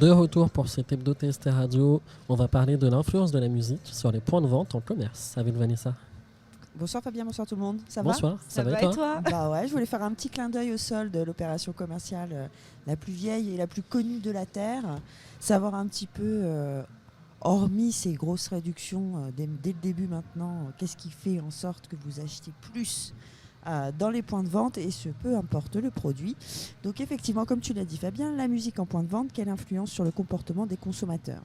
De retour pour cet hebdo TST Radio, on va parler de l'influence de la musique sur les points de vente en commerce avec Vanessa. Bonsoir Fabien, bonsoir tout le monde. Ça Bonsoir, ça va et toi? Bah ouais, je voulais faire un petit clin d'œil au sol de l'opération commerciale la plus vieille et la plus connue de la Terre. Savoir un petit peu, hormis ces grosses réductions dès le début maintenant, qu'est-ce qui fait en sorte que vous achetez plus dans les points de vente, et ce peu importe le produit. Donc effectivement, comme tu l'as dit Fabien, la musique en point de vente, quelle influence sur le comportement des consommateurs?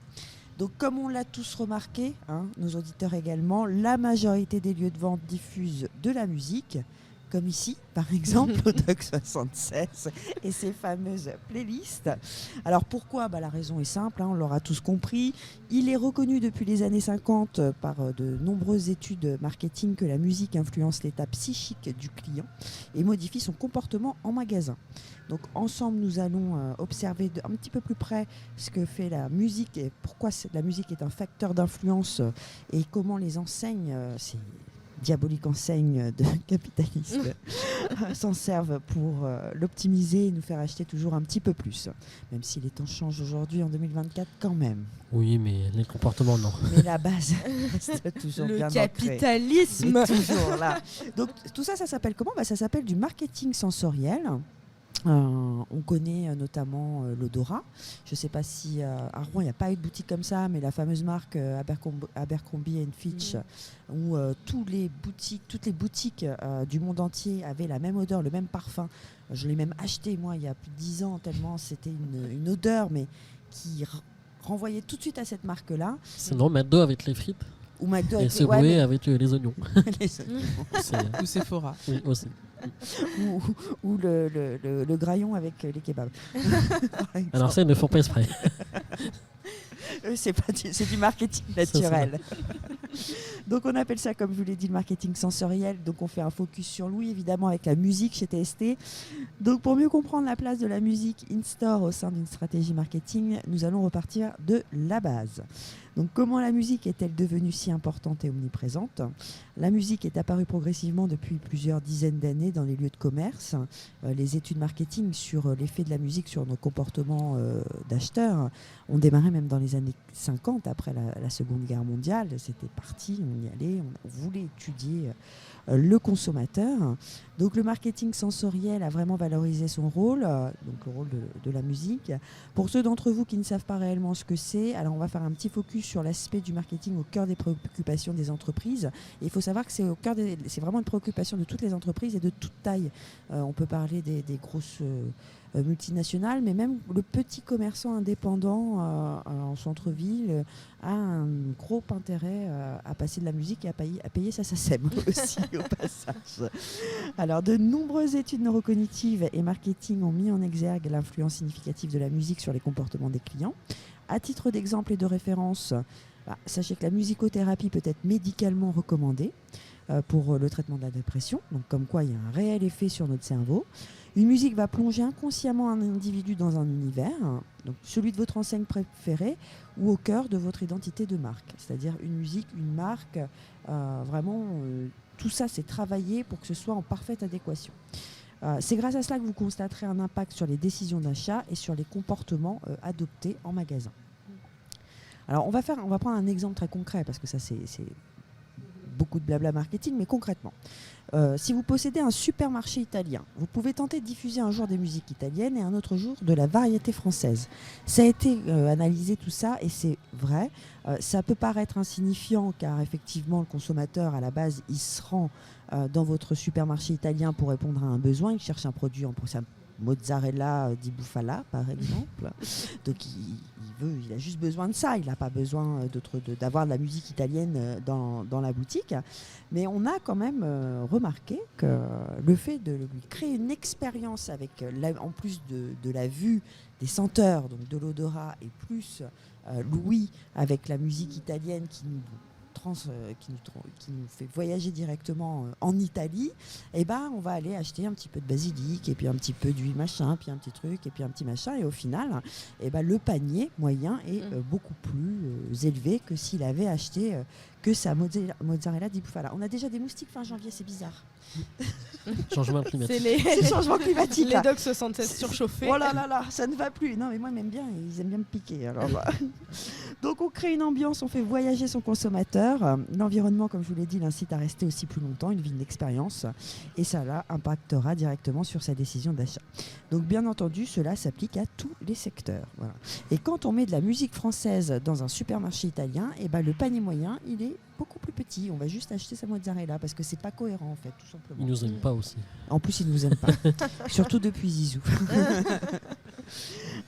Donc comme on l'a tous remarqué, nos auditeurs également, la majorité des lieux de vente diffusent de la musique, comme ici par exemple au Doc 76 et ses fameuses playlists. Alors pourquoi? La raison est simple, on l'aura tous compris. Il est reconnu depuis les années 50 par de nombreuses études marketing que la musique influence l'état psychique du client et modifie son comportement en magasin. Donc ensemble, nous allons observer un petit peu plus près ce que fait la musique et pourquoi la musique est un facteur d'influence et comment les enseignes, ces diaboliques enseignes de capitalisme, s'en servent pour l'optimiser et nous faire acheter toujours un petit peu plus. Même si les temps changent aujourd'hui en 2024 quand même. Oui, mais les comportements, non. Mais la base reste toujours le bien capitalisme ancrée. Toujours là. Donc tout ça, ça s'appelle comment? Ça s'appelle du marketing sensoriel. On connaît notamment l'odorat. Je ne sais pas si à Rouen il n'y a pas eu de boutique comme ça, mais la fameuse marque Abercrombie Fitch, où toutes les boutiques du monde entier avaient la même odeur, le même parfum. Je l'ai même acheté moi il y a plus de 10 ans, tellement c'était une odeur mais qui renvoyait tout de suite à cette marque-là. Sinon, McDo avec les frites. Ou McDo et Subway avec les oignons. Les oignons. Ou Sephora. Oui, aussi. ou le graillon avec les kebabs. Alors ça, ils ne font pas exprès. C'est du marketing naturel. Donc on appelle ça, comme je vous l'ai dit, le marketing sensoriel. Donc on fait un focus sur l'ouïe, évidemment, avec la musique chez TST. Donc pour mieux comprendre la place de la musique in-store au sein d'une stratégie marketing, nous allons repartir de la base. Donc comment la musique est-elle devenue si importante et omniprésente? La musique est apparue progressivement depuis plusieurs dizaines d'années dans les lieux de commerce. Les études marketing sur l'effet de la musique sur nos comportements d'acheteurs ont démarré même dans les années 50, après la Seconde Guerre mondiale. C'était parti, on y allait, on voulait étudier le consommateur. Donc le marketing sensoriel a vraiment valorisé son rôle, donc le rôle de la musique. Pour ceux d'entre vous qui ne savent pas réellement ce que c'est, alors on va faire un petit focus sur l'aspect du marketing au cœur des préoccupations des entreprises. Et il faut savoir que c'est vraiment une préoccupation de toutes les entreprises et de toute taille. On peut parler des grosses multinationales, mais même le petit commerçant indépendant en centre-ville a un gros intérêt à passer de la musique et à payer sa SACEM aussi au passage. Alors, de nombreuses études neurocognitives et marketing ont mis en exergue l'influence significative de la musique sur les comportements des clients. À titre d'exemple et de référence, sachez que la musicothérapie peut être médicalement recommandée pour le traitement de la dépression, donc comme quoi il y a un réel effet sur notre cerveau. Une musique va plonger inconsciemment un individu dans un univers, donc celui de votre enseigne préférée ou au cœur de votre identité de marque. C'est-à-dire une musique, une marque, tout ça c'est travaillé pour que ce soit en parfaite adéquation. C'est grâce à cela que vous constaterez un impact sur les décisions d'achat et sur les comportements adoptés en magasin. Alors on va prendre un exemple très concret parce que ça c'est beaucoup de blabla marketing, mais concrètement, si vous possédez un supermarché italien, vous pouvez tenter de diffuser un jour des musiques italiennes et un autre jour de la variété française. Ça a été analysé tout ça et c'est vrai. Ça peut paraître insignifiant car effectivement le consommateur à la base il se rend dans votre supermarché italien pour répondre à un besoin, il cherche un produit en mozzarella di bufala par exemple. Donc il a juste besoin de ça, il n'a pas besoin d'avoir de la musique italienne dans la boutique. Mais on a quand même remarqué que le fait de lui créer une expérience avec, en plus de la vue, des senteurs, donc de l'odorat, et plus l'ouïe avec la musique italienne qui nous France qui nous fait voyager directement en Italie, et ben on va aller acheter un petit peu de basilic et puis un petit peu d'huile machin, puis un petit truc et puis un petit machin, et au final, et ben le panier moyen est beaucoup plus élevé que s'il avait acheté que sa mozzarella di bufala. On a déjà des moustiques fin janvier, c'est bizarre. Changement climatique. C'est le changement climatique. Les dogs 76 surchauffés. Oh là là là, ça ne va plus. Non mais moi ils aiment bien me piquer. Alors, donc on crée une ambiance, on fait voyager son consommateur. L'environnement, comme je vous l'ai dit, l'incite à rester aussi plus longtemps, il vit une expérience, et ça là impactera directement sur sa décision d'achat. Donc bien entendu, cela s'applique à tous les secteurs. Voilà. Et quand on met de la musique française dans un supermarché italien, et ben le panier moyen, il est beaucoup plus petit. On va juste acheter sa mozzarella parce que c'est pas cohérent en fait, tout simplement. Ils nous aiment pas aussi. En plus, ils nous aiment pas. Surtout depuis Zizou.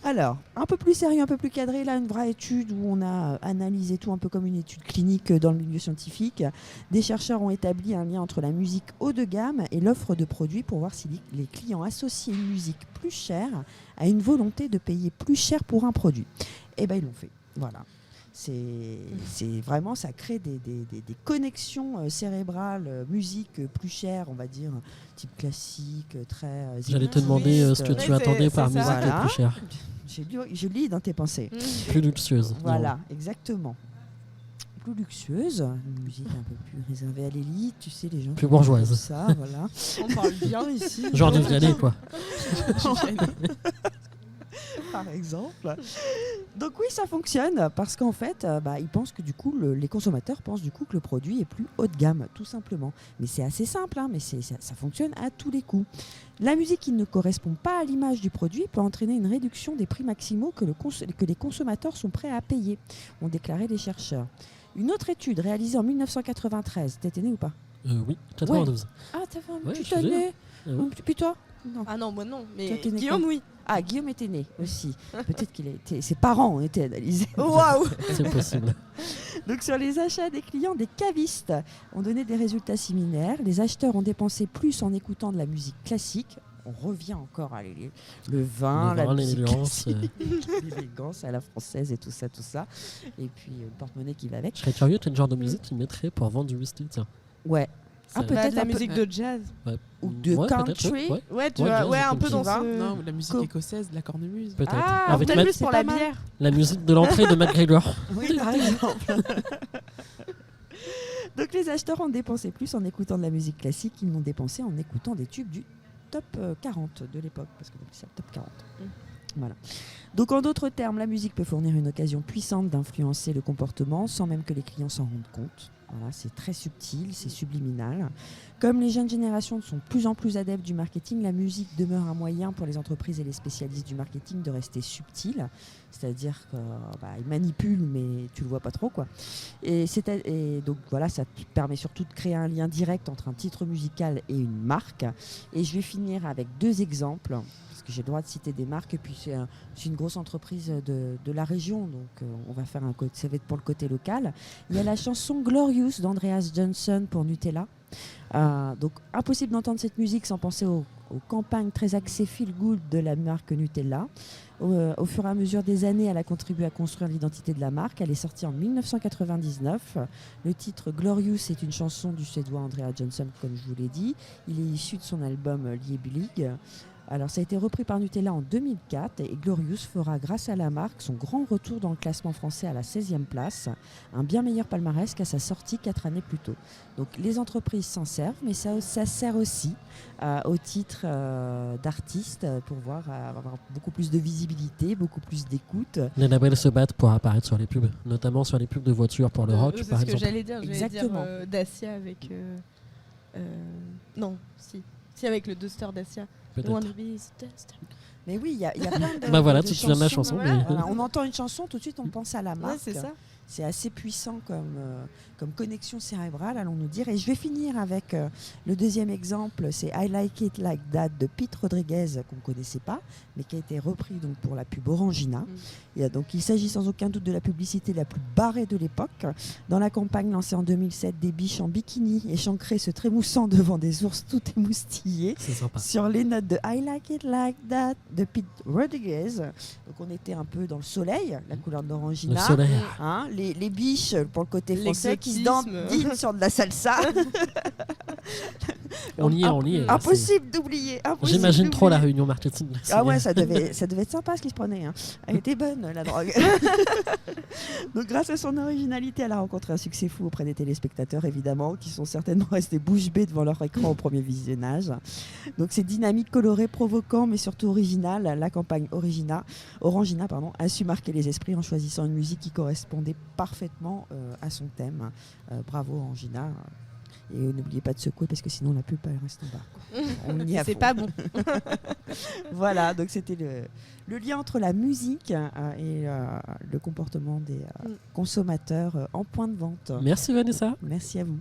Alors, un peu plus sérieux, un peu plus cadré, là, une vraie étude où on a analysé tout un peu comme une étude clinique dans le milieu scientifique. Des chercheurs ont établi un lien entre la musique haut de gamme et l'offre de produits pour voir si les clients associaient une musique plus chère à une volonté de payer plus cher pour un produit. Et bien, ils l'ont fait. Voilà. C'est vraiment, ça crée des connexions cérébrales, musique plus chère, on va dire, type classique, très... J'allais te demander ce que tu attendais par musique voilà. plus chère. Je lis dans tes pensées. Plus luxueuse. Voilà, Non. exactement. Plus luxueuse, une musique un peu plus réservée à l'élite, tu sais, les gens... Plus bourgeoise. Ça, voilà. On parle bien ici. Genre du Vianney, quoi. Par exemple. Donc oui, ça fonctionne parce qu'en fait, ils pensent que du coup, les consommateurs pensent du coup que le produit est plus haut de gamme, tout simplement. Mais c'est assez simple, mais ça fonctionne à tous les coups. La musique qui ne correspond pas à l'image du produit peut entraîner une réduction des prix maximaux que les consommateurs sont prêts à payer, ont déclaré les chercheurs. Une autre étude réalisée en 1993, t'étais né ou pas ? Oui, 92. Ah, t'as fait un Ouais, petit je suis né. année. Oui. Puis toi ? Non. Ah non, moi non. Toi, Mais t'es né Guillaume, quand oui. Ah, Guillaume était né aussi. Peut-être ses parents ont été analysés. Waouh. C'est possible. Donc sur les achats des clients, des cavistes ont donné des résultats similaires. Les acheteurs ont dépensé plus en écoutant de la musique classique. On revient encore à le vin, la musique l'élégance. classique, l'élégance à la française et tout ça. Et puis le porte-monnaie qui va avec. Je serais curieux, quel genre de musique tu mettrais pour vendre du whisky, tiens. Ouais. Ça- Peut-être De la un peu- musique de jazz. ou de Ouais, peut-être, country. ouais. Ouais, tu Ouais, vois, jazz, ouais, un comme peu tu dans vas. ce... Non, ou de la musique Co- écossaise, de la cornemuse. Peut-être. Ah, Avec peut-être plus c'est pour pas la mal. bière. la musique de l'entrée de McGregor. Oui, par exemple. Donc les acheteurs ont dépensé plus en écoutant de la musique classique qu'ils n'ont dépensé en écoutant des tubes du top 40 de l'époque, parce que c'est le top 40. Voilà. Donc en d'autres termes, la musique peut fournir une occasion puissante d'influencer le comportement sans même que les clients s'en rendent compte. Voilà, c'est très subtil, c'est subliminal. Comme les jeunes générations sont de plus en plus adeptes du marketing, la musique demeure un moyen pour les entreprises et les spécialistes du marketing de rester subtils. C'est-à-dire qu'ils manipulent, mais tu le vois pas trop, quoi. Et donc voilà, ça te permet surtout de créer un lien direct entre un titre musical et une marque. Et je vais finir avec 2 exemples, parce que j'ai le droit de citer des marques, et puis c'est une grosse entreprise de la région, donc on va faire ça va être pour le côté local. Il y a la chanson Glorious d'Andreas Johnson pour Nutella. Donc impossible d'entendre cette musique sans penser aux campagnes très axées feel good de la marque Nutella. Au fur et à mesure des années, elle a contribué à construire l'identité de la marque. Elle est sortie en 1999. Le titre Glorious est une chanson du Suédois Andreas Johnson, comme je vous l'ai dit. Il est issu de son album Liebling. Alors, ça a été repris par Nutella en 2004 et Glorious fera, grâce à la marque, son grand retour dans le classement français à la 16e place, un bien meilleur palmarès qu'à sa sortie 4 années plus tôt. Donc, les entreprises s'en servent, mais ça sert aussi au titre d'artistes pour avoir beaucoup plus de visibilité, beaucoup plus d'écoute. Les labels se battent pour apparaître sur les pubs, notamment sur les pubs de voitures pour le rock, C'est par ce que exemple. j'allais dire. Exactement. Dacia avec... non, si avec le Duster Dacia. Peut-être. Wanna be the Duster. Mais oui, il y a plein de Bah voilà, de tu te souviens de la chanson. voilà. mais- Voilà, on entend une chanson, tout de suite on pense à la marque. Ouais, c'est ça. C'est assez puissant comme connexion cérébrale, allons-nous dire. Et je vais finir avec le deuxième exemple, c'est I Like It Like That de Pete Rodriguez, qu'on ne connaissait pas, mais qui a été repris donc, pour la pub Orangina. Et, donc, il s'agit sans aucun doute de la publicité la plus barrée de l'époque. Dans la campagne lancée en 2007, des biches en bikini échancrées se trémoussant devant des ours tout émoustillés. C'est sympa. Sur les notes de I Like It Like That de Pete Rodriguez. Donc on était un peu dans le soleil, la couleur Le d'Orangina. soleil. Hein, les biches pour le côté français qui se L'exotisme. dandinent sur de la salsa. On y est. là, Impossible d'oublier. c'est- J'imagine trop la réunion marketing. là, Ah c'est- ouais, ça devait être sympa ce qui se prenait. Hein. Elle était bonne, la drogue. Donc, grâce à son originalité, elle a rencontré un succès fou auprès des téléspectateurs, évidemment, qui sont certainement restés bouche bée devant leur écran au premier visionnage. Donc, c'est dynamique, coloré, provoquant, mais surtout original. La campagne Orangina a su marquer les esprits en choisissant une musique qui correspondait parfaitement à son thème. Bravo, Orangina. Et n'oubliez pas de secouer parce que sinon la pub elle reste en bas. Quoi. On y est à C'est fond. pas bon. Voilà, donc c'était le lien entre la musique et le comportement des consommateurs en point de vente. Merci Vanessa. Merci à vous.